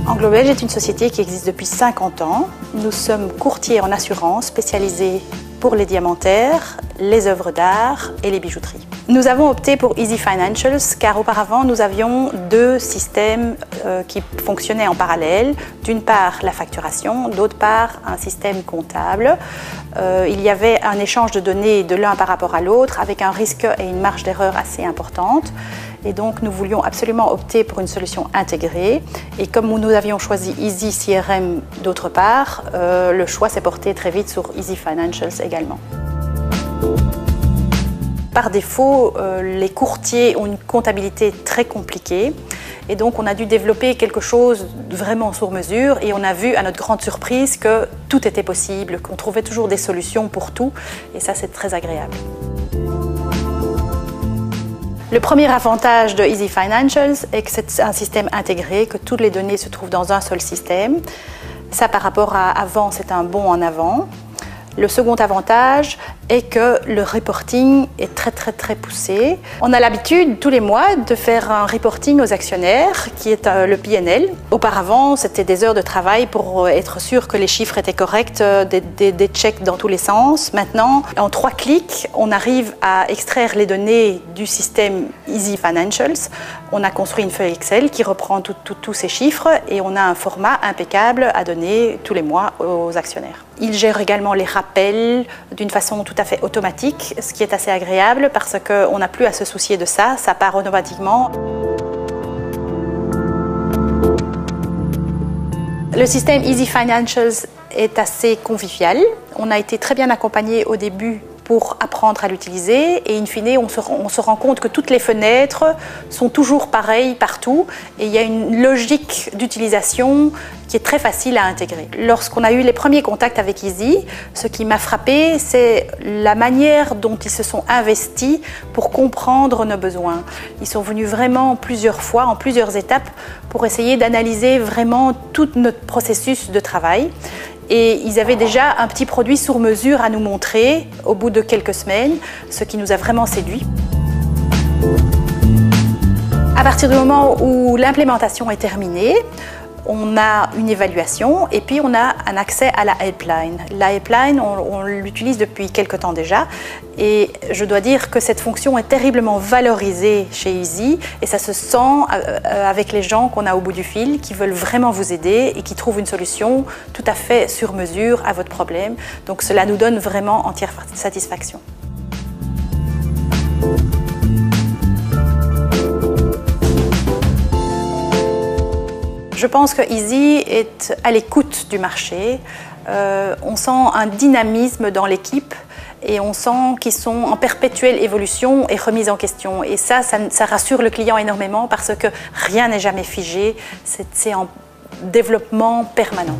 Anglo-Belge est une société qui existe depuis 50 ans. Nous sommes courtiers en assurance spécialisés pour les diamantaires, les œuvres d'art et les bijouteries. Nous avons opté pour Easy Financials car auparavant nous avions deux systèmes qui fonctionnaient en parallèle. D'une part la facturation, d'autre part un système comptable. Il y avait un échange de données de l'un par rapport à l'autre avec un risque et une marge d'erreur assez importante. Et donc nous voulions absolument opter pour une solution intégrée. Et comme nous avions choisi Easy CRM d'autre part, le choix s'est porté très vite sur Easy Financials également. Par défaut, les courtiers ont une comptabilité très compliquée et donc on a dû développer quelque chose vraiment sur mesure et on a vu à notre grande surprise que tout était possible, qu'on trouvait toujours des solutions pour tout et ça c'est très agréable. Le premier avantage de Easy Financials est que c'est un système intégré, que toutes les données se trouvent dans un seul système. Ça par rapport à avant, c'est un bond en avant. Le second avantage est que le reporting est très poussé. On a l'habitude tous les mois de faire un reporting aux actionnaires qui est le P&L. Auparavant, c'était des heures de travail pour être sûr que les chiffres étaient corrects, des checks dans tous les sens. Maintenant, en 3 clics, on arrive à extraire les données du système Easy Financials. On a construit une feuille Excel qui reprend tous ces chiffres et on a un format impeccable à donner tous les mois aux actionnaires. Il gère également les rappels d'une façon tout à fait automatique, ce qui est assez agréable parce qu'on n'a plus à se soucier de ça, ça part automatiquement. Le système Easy Financials est assez convivial. On a été très bien accompagnés au début pour apprendre à l'utiliser et in fine on se rend compte que toutes les fenêtres sont toujours pareilles partout et il y a une logique d'utilisation qui est très facile à intégrer. Lorsqu'on a eu les premiers contacts avec Easy, ce qui m'a frappé, c'est la manière dont ils se sont investis pour comprendre nos besoins. Ils sont venus vraiment plusieurs fois, en plusieurs étapes, pour essayer d'analyser vraiment tout notre processus de travail. Et ils avaient déjà un petit produit sur mesure à nous montrer au bout de quelques semaines, ce qui nous a vraiment séduits. À partir du moment où l'implémentation est terminée, on a une évaluation et puis on a un accès à la helpline. La helpline, on l'utilise depuis quelque temps déjà et je dois dire que cette fonction est terriblement valorisée chez Easy et ça se sent avec les gens qu'on a au bout du fil qui veulent vraiment vous aider et qui trouvent une solution tout à fait sur mesure à votre problème. Donc cela nous donne vraiment entière satisfaction. Je pense que Easy est à l'écoute du marché. On sent un dynamisme dans l'équipe et on sent qu'ils sont en perpétuelle évolution et remise en question. Et ça rassure le client énormément parce que rien n'est jamais figé, c'est en développement permanent.